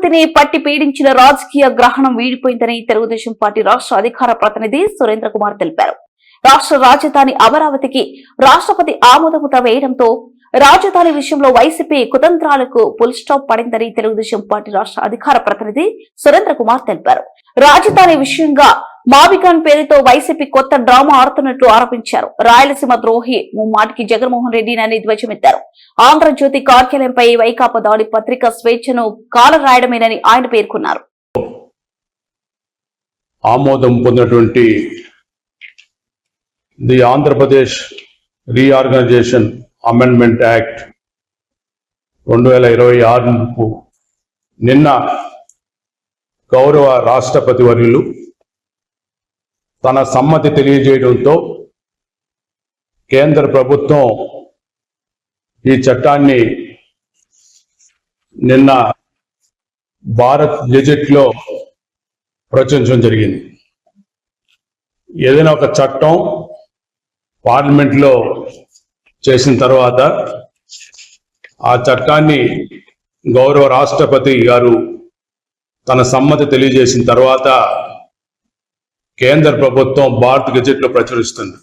అమరావతిని పట్టి పీడించిన రాజకీయ గ్రహణం వీడిపోయిందని తెలుగుదేశం పార్టీ రాష్ట్ర అధికార ప్రతినిధి సురేంద్ర కుమార్ తెలిపారు. రాష్ట్ర రాజధాని అమరావతికి రాష్ట్రపతి ఆమోదముద్ర వేయడంతో రాజధాని విషయంలో వైసీపీ కుతంత్రాలకు ఫుల్ స్టాప్ పడిందని తెలుగుదేశం పార్టీ రాష్ట్ర అధికార ప్రతినిధి సురేంద్ర కుమార్ తెలిపారు. రాజధాని విషయంగా మావిగాన్ పేరుతో వైసీపీ కొత్త డ్రామా ఆడుతున్నట్లు ఆరోపించారు. రాయలసీమ ద్రోహి ముమ్మాటికి జగన్మోహన్ రెడ్డినని ధ్వజమెత్తారు. ఆంధ్రజ్యోతి కార్యాలయంపై వైకాపా దాడి పత్రిక స్వేచ్ఛను కాలరాయడమేనని ఆయన పేర్కొన్నారు. ఆమోదం పొందినటువంటి the Andhra Pradesh reorganisation amendment act 2026 నిన్న గౌరవ రాష్ట్రపతి వర్యులు తన సమ్మతి తెలియజేయడంతో కేంద్ర ప్రభుత్వం ఈ చట్టాన్ని నిన్న భారత్ గెజెట్లో ప్రచురించడం జరిగింది. ఏదైనా ఒక చట్టం పార్లమెంట్లో చేసిన తర్వాత ఆ చట్టాన్ని గౌరవ రాష్ట్రపతి గారు తన సమ్మతి తెలియజేసిన తర్వాత కేంద్ర ప్రభుత్వం భారత్ గెజెట్లో ప్రచురిస్తుంది.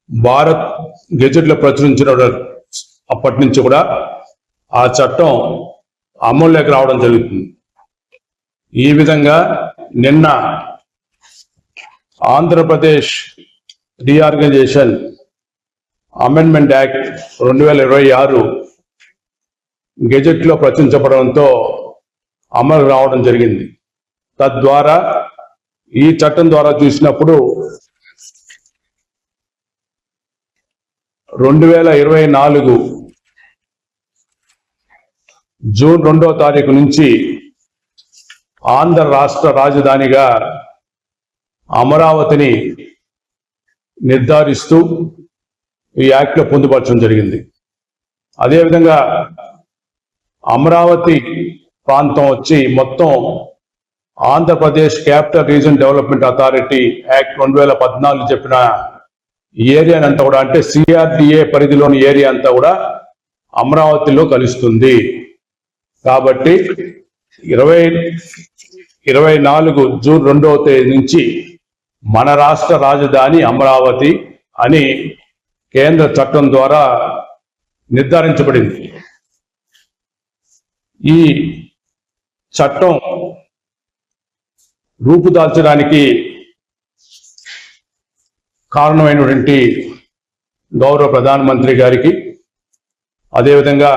భారత్ గెజెట్లో ప్రచురించిన అప్పటి నుంచి కూడా ఆ చట్టం అమల్లోకి రావడం జరుగుతుంది. ఈ విధంగా నిన్న ఆంధ్రప్రదేశ్ రీఆర్గనైజేషన్ అమెండ్మెంట్ యాక్ట్ 2026 గెజెట్లో ప్రచురించబడంతో అమలు రావడం జరిగింది. తద్వారా ఈ చట్టం ద్వారా చూసినప్పుడు 2024 జూన్ 2వ తారీఖు నుంచి ఆంధ్ర రాష్ట్ర రాజధానిగా అమరావతిని నిర్ధారిస్తూ ఈ యాక్ట్లో పొందుపరచడం జరిగింది. అదేవిధంగా అమరావతి ప్రాంతం వచ్చి మొత్తం Andhra Pradesh capital region development authority act 2014 చెప్పిన ఏరియా అంతా కూడా, అంటే సిఆర్డిఏ పరిధిలోని ఏరియా అంతా కూడా అమరావతిలో కలుస్తుంది. కాబట్టి 2024 జూన్ 2వ తేదీ నుంచి మన రాష్ట్ర రాజధాని అమరావతి అని కేంద్ర చట్టం ద్వారా నిర్ధారించబడింది. ఈ చట్టం రూపుదాల్చడానికి కారణమైనటువంటి గౌరవ ప్రధానమంత్రి గారికి, అదేవిధంగా